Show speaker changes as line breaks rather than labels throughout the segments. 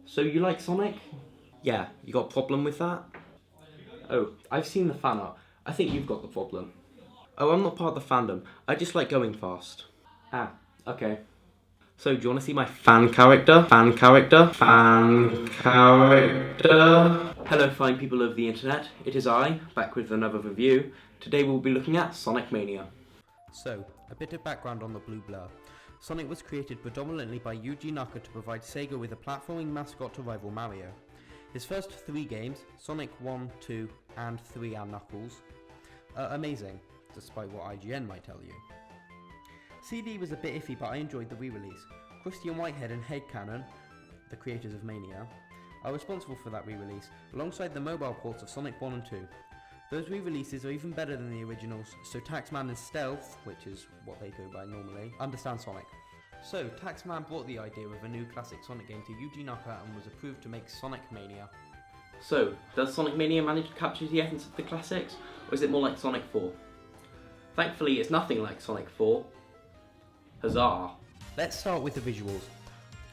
So you like Sonic? Yeah, you got a problem with that? Oh, I've seen the fan art. I think you've got the problem. Oh, I'm not part of the fandom. I just like going fast. Ah, okay. So, do you want to see my fan character? Fan character? Fan character? Hello fine people of the internet, it is I, back with another review. Today we'll be looking at Sonic Mania.
So, a bit of background on the Blue Blur. Sonic was created predominantly by Yuji Naka to provide Sega with a platforming mascot to rival Mario. His first 3 games, Sonic 1, 2 and 3 and Knuckles, are amazing, despite what IGN might tell you. CD was a bit iffy, but I enjoyed the re-release. Christian Whitehead and Headcanon, the creators of Mania, are responsible for that re-release, alongside the mobile ports of Sonic 1 and 2. Those re-releases are even better than the originals, so Taxman and Stealth, which is what they go by normally, understand Sonic. So, Taxman brought the idea of a new classic Sonic game to Yuji Naka and was approved to make Sonic Mania.
So, does Sonic Mania manage to capture the essence of the classics, or is it more like Sonic 4? Thankfully, it's nothing like Sonic 4. Huzzah!
Let's start with the visuals.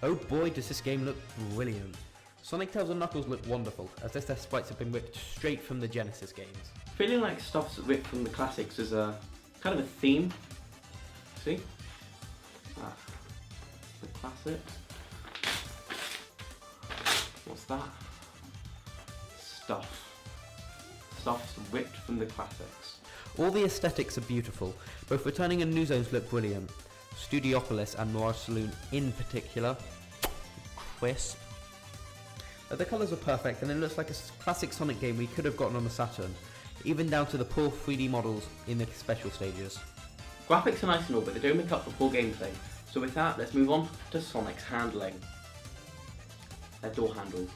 Oh boy, does this game look brilliant. Sonic, Tails and Knuckles look wonderful, as if their sprites have been ripped straight from the Genesis games.
Feeling like stuff's ripped from the classics is a kind of a theme. See? Ah, the classics. What's that? Stuff's ripped from the classics.
All the aesthetics are beautiful. Both Returning and New Zones look brilliant. Studiopolis and Mirage Saloon in particular. Crisp. The colours are perfect and it looks like a classic Sonic game we could have gotten on the Saturn, even down to the poor 3D models in the special stages.
Graphics are nice and all, but they don't make up for poor gameplay. So with that, let's move on to Sonic's handling. Their door handles.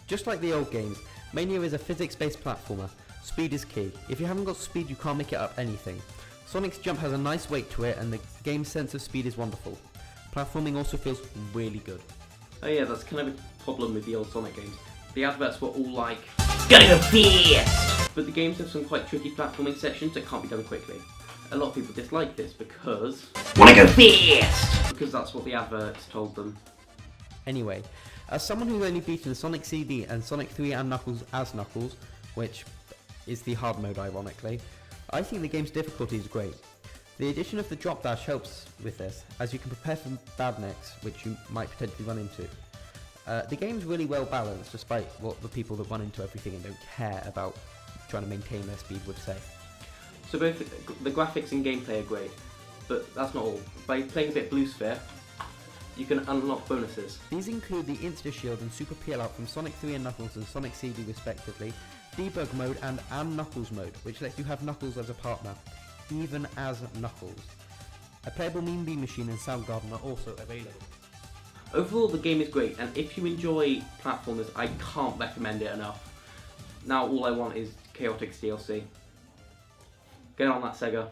Just like the old games, Mania is a physics-based platformer. Speed is key. If you haven't got speed, you can't make it up anything. Sonic's jump has a nice weight to it and the game's sense of speed is wonderful. Platforming also feels really good.
Oh yeah, that's kind of a problem with the old Sonic games. The adverts were all like, "Gotta go fast!" But the games have some quite tricky platforming sections that can't be done quickly. A lot of people dislike this because... wanna go fast! Because that's what the adverts told them.
Anyway, as someone who's only beaten Sonic CD and Sonic 3 and Knuckles as Knuckles, which is the hard mode ironically, I think the game's difficulty is great. The addition of the drop dash helps with this, as you can prepare for badniks, which you might potentially run into. The game's really well balanced, despite what the people that run into everything and don't care about trying to maintain their speed would say.
So both the graphics and gameplay are great, but that's not all. By playing a bit Blue Sphere, you can unlock bonuses.
These include the Insta Shield and Super Peel Out from Sonic 3 and Knuckles and Sonic CD respectively, Debug Mode and Knuckles Mode, which lets you have Knuckles as a partner, even as Knuckles. A playable Mean Bean Machine and Soundgarden are also available.
Overall, the game is great, and if you enjoy platformers, I can't recommend it enough. Now all I want is Chaotix DLC. Get on that, Sega.